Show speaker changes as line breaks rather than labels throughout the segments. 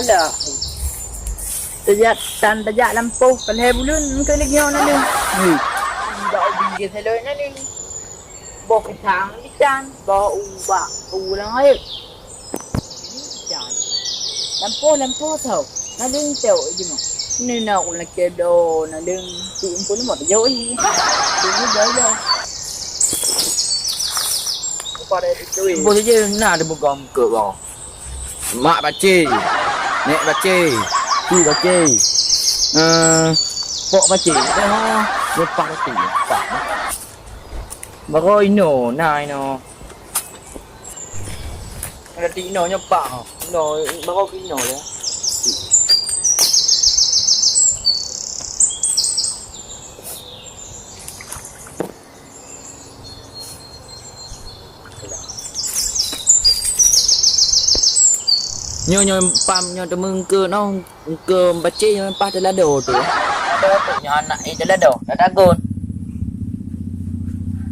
Alah. Tajak lampu. Kalau bulan ke lagi orang ni. Dah ubi selalu ni. Bawa pisang ikan, bawa ubak, ulang air. Ikan. Lampu tau. Nadeng tau je mah. Ni nak ulang kedo, nadeng tu pun mah jauh ni. Ini dah. Pada itu.
Boleh je nak ada bogam ke bang. Mak baca. Nek baca. Tu baca. Pok baca. Lepas baca. Lepas. Baru ino, nah ino. Ada ino nyepak. Ino baru ino ya. Nyo pam nyo temeng ke no ke baca nyo pas telado tu. Ada tu nyo anak telado, dah dagon.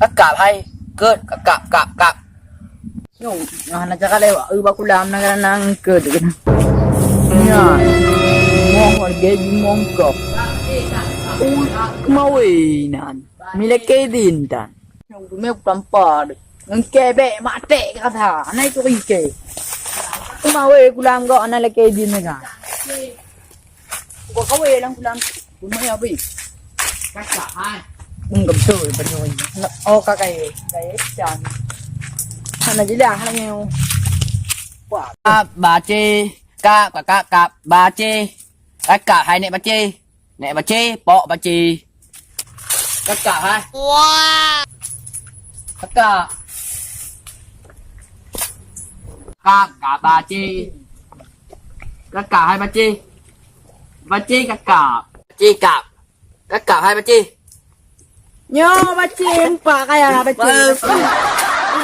Kakak hai, ke kap.
Nyo nak cakap lewat bakulam nang ke tu. Ya. Mong gaji mongkop. Mawinan. Miliki din tan. Nyo me tampar. Ngkebe mate kata. Nai tu ike. Mawe kulam go ana leke din na. Ko kawe lang kulam. Kuno ya bi. Kakak hai. Betul betul. Oh kakak kay chan. Ana jila ana nyo. Wah,
Baca kap baca. Kakak hai nek baca. Nek baca pok baca. Kakak hai. Wah. Kakak. Kakak baca. Kakak hai baca. Baca kakak. Baca kap. Kakak hai baca.
nyo baca empat kaya baca.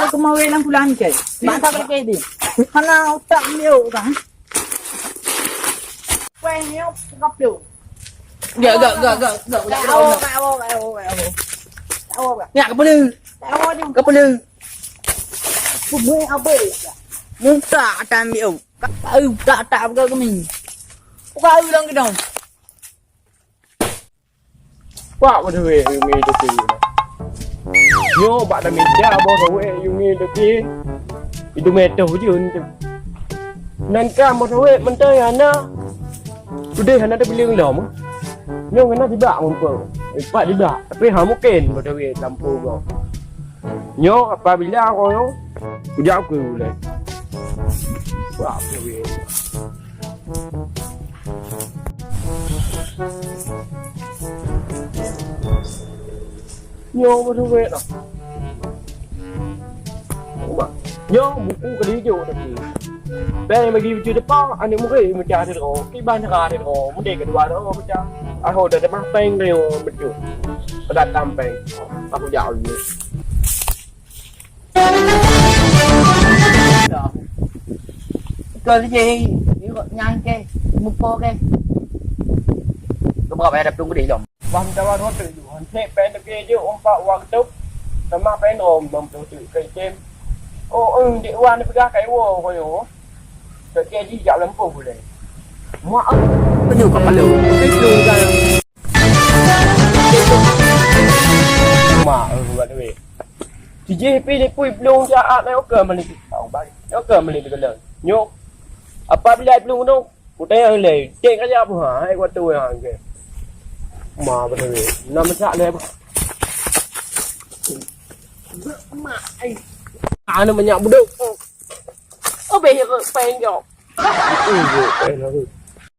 Ko mawe lang kulam ke. Mata leke din. Hana utak mio kan. Quen nyo gặp được.
Gak.
Kawo.
Nyak kepala.
Kawo đi.
Kepala.
Bumi abe.
Muka akan mio. Tak ke mình.
Buka lang ke dong.
Pak betul yungi tu. Yo bak dah meja bawa tahu yungi tu. Itu meter je tu. Nanti mau tahu mentah ana. Sudah ana dah bilang lom. Yo ana tidak mampu. Pak tidak. Tapi ha mungkin mau tahu lampu kau. Yo apabila kau yo kujak aku boleh. Pak betul. Nyo mà thu về đó. Nyo buku ke dia tadi. Đây mà ghi chưa được bao, anh em mới mà trả được rồi. Cái ban trả được rồi, muốn để cái đoạn đó mà trả. À hồi để mang pen đều mình chịu. Đặt tam pen. Aku dạo gì.
Cơ cái gì? Nhanh ke, một po ke. Có bao giờ đập trung cái đi lòng.
Bang tawa ro tu ju. Nek pen ke je umpak waktu. Sama pen om bang tu kai jem. Oh, dia wan ni pegang kai wo ko yo. Ke ke ji jap lampu boleh. Mak
Penuh kepala.
itu kan. Mak buat duit. Chị pi ni pui belum jaat nak ke mali. Tahu balik. Nak ke mali ke le. Nyok. Apa bila belum tu? Kutai le. Cek aja apa ha. Ai kuat tu ha ke. Ma betul. Nama sak le. Mak ai. Ana banyak buduk. Oh behir pen jo. Itu pen lagi.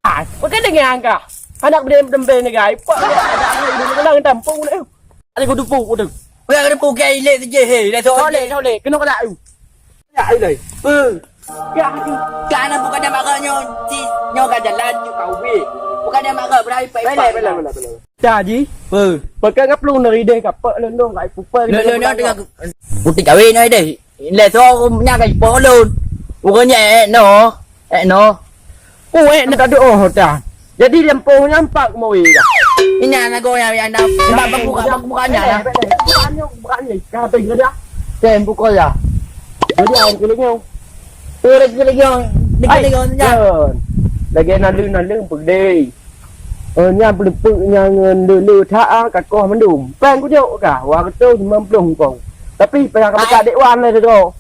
Ah, pakai dengan ka. Anak berdem ni guys. Pak ada orang tampung ni. Ada kudu pu tu.
Bây giờ cô cây lên cái gì đây thôi.
Thôi lệ, cái nó có đại. Đại này.
Cái nó bukan dia makan nyo kan jalan nyo kau bi. Bukan dia makan berai pai.
Belah. Cha gì? Pakai ngap luôn dari dia ka pe lên luôn lại pupa.
Lên nó dengan putih kawin ai deh. ले thôi nha cái po luôn. Bukan nhẹ no. No.
Oh, nak ada oh dah. Jadi lampu nampak mau iya.
Ini anak gue yang anda bukannya ya.
Bukannya kata dia.
Tem pukul ya.
Jadi ang kiling nhau.
Tôi đây cái
lagi nalu pergi. Nya pelupuk nya lu tha kat ko mendum. Pang ku jauh ka, wa ketu semam plung kong. Tapi pang ka dek wan le tu.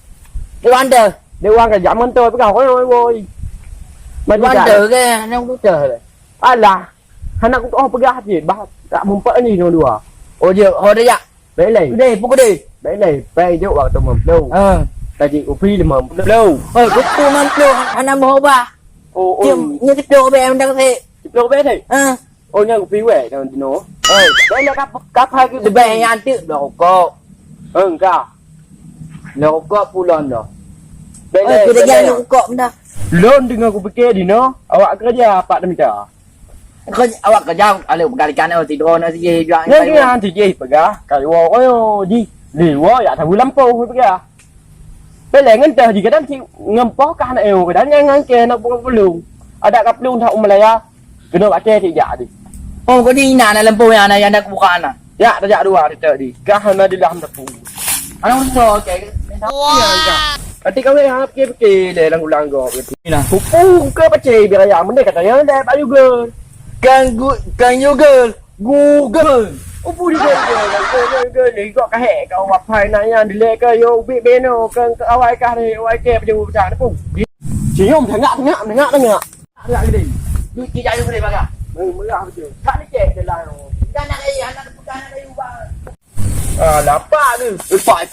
Đi ăn chờ.
Dek wan ka zaman tu pe ka oi oi.
Đi ăn chờ cái nó không chờ rồi.
Alah, anak ku oh pegah je, bah tak mempak ni dua.
Ủa giờ hồi đây ạ.
Đấy này,
Đi phụ đi.
đấy này, pe jauh wa tu mem plung. Ta ji ku pi le mem plung.
Cái cô mang đồ anh em mua ba.
Ô ô,
Chứ như cái đồ về em đang thế.
đâu biết thì. Ô nya ku pi we dan no. Đấy là cấp hai cái
Đi về nhà ăn tự đồ cô.
ka.
Đồ cô pulon đồ.
Đấy này.
Kita jangan đồ cô dah.
Lon dengan aku fikir di no. Awak kerja apa dah minta?
Kau awak kerja ada berkali-kali orang tidur nasi je jual.
Ni ni han thì gì pega. Kai wo oi di. Li wo ya tha lampu pega. Bây giờ ngân chờ gì cái đó thì ngâm bó ca này cái đó ngang kề nó cũng có lường. Ada gặp lường thọng mà lại à. Cái nó bả che thì dạ đi.
Oh kau di mana lampu yang ada bukan ah.
Dạ ta dạ dua đi đi. Ka hana di dalam tapu.
Ano so okay.
Nanti kau lihat fikir để lang ulang go.
Ni lah.
Pupu ke pace biar ya mendek katanya deh Pak juga.
Kan Google.
Upu di ke ni kok kahe kau wapai nanya di le ke yo bi beno ke awai ka ni awai ke peju bacaan pun. Chỉ nhom thangak.
Agak gede. Du kijak you boleh baga.
Murah betul.
Tak ni cek dia lah. Jangan anak bukan ada you bang.
Lapar tu.
Phải.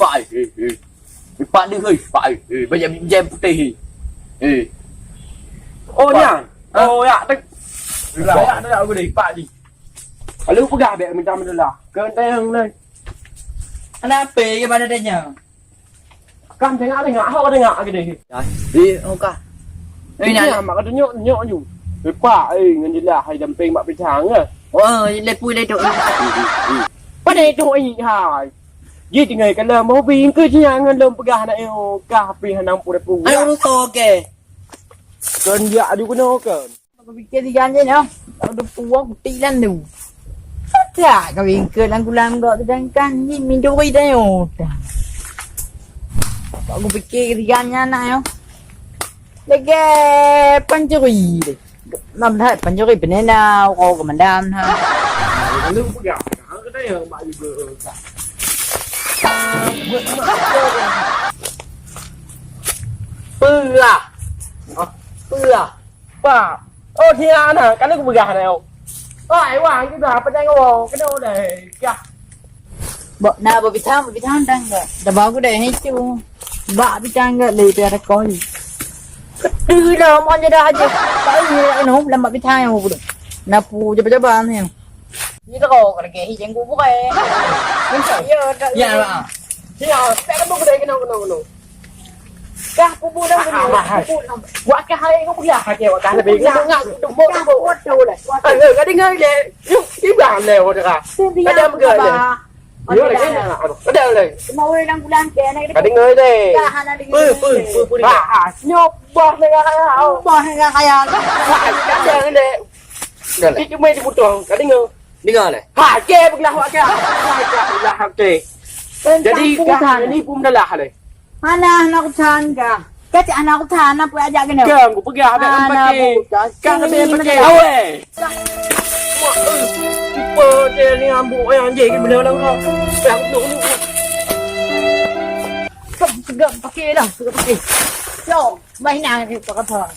Bạn đi hơi phải. Bây giờ mình đem putih.
Oh ni ah. Oh ya, tak. Lah dah aku dah pak ni. Kalau pegah be minta lah. Ke tayang ni.
Anak apa ke mana dia nya?
Kan tengok hok tengok ke ni.
Đi không cả. Đây
Ni
nè.
mak kata nyok you. Pak ngan jelah hai damping mak pecang ke.
Le pui le tu.
Pada itu hai. Ji tinggal kalau mau pergi ke jangan lom pegah nak yo kah pi hanam pura pu.
Ano lu to ke?
Kan dia adu kena kan.
Kau fikir tiga je ni, ada puang putih lan tu. Tak, kau fikir lang kulam kau sedangkan ni minum duit dah yo. Aku fikir tiga nak yo. Lagi pancuri. Nam thay pancuri benar nào kau kemandam ha.
Kalau pegah ke tayang mak juga.
Pưa.
Pak. Oh thì nè, cái nó cũng pegah này. Ai wang cái dah pada ngau cái nó này. Ya.
Bak na berbicara tangga. Dah bagus dah itu. Bak bicara lebih ada kau. Kedua dah mau je dah aja. Tak ni nak lama bicara yang aku. Napu coba ni. Ni kau kalau ke hijau aku bukan. Ni saya dah.
Ya lah.
Ya, tak ada budaya kena.
Kah pupu dah pupu.
Buat ke hai kau pegah ke buat kan lebih ngak duk mo
Kah buat tahu lah.
cái đi ngơi le. Cái bàn lèo rồi cả.
Cái đam
người này. Nhớ là cái nào. Cái đâu này.
Mau lang bulan ke ni.
Cái đi ngơi đây.
Kah hana di.
Pưa.
Nhop bọt này ra.
Bos dengan kaya.
Cái đèn này. Cái chúng mày đi một tuần cái đi ngơi.
Đi ngờ này.
Hả ke belah wak ke. Lah ke. Jadi kan ini pun dah lah ni.
Anak tan ka. Kata anak tan apa ajak kena.
Kan aku pergi habis kan pakai. Kan habis pakai awe. Super dia ni ambuk yang je kan benda lah kau. Yang duk ni.
Segam pakai dah, segam pakai. Yo, mainan ni pakai thar.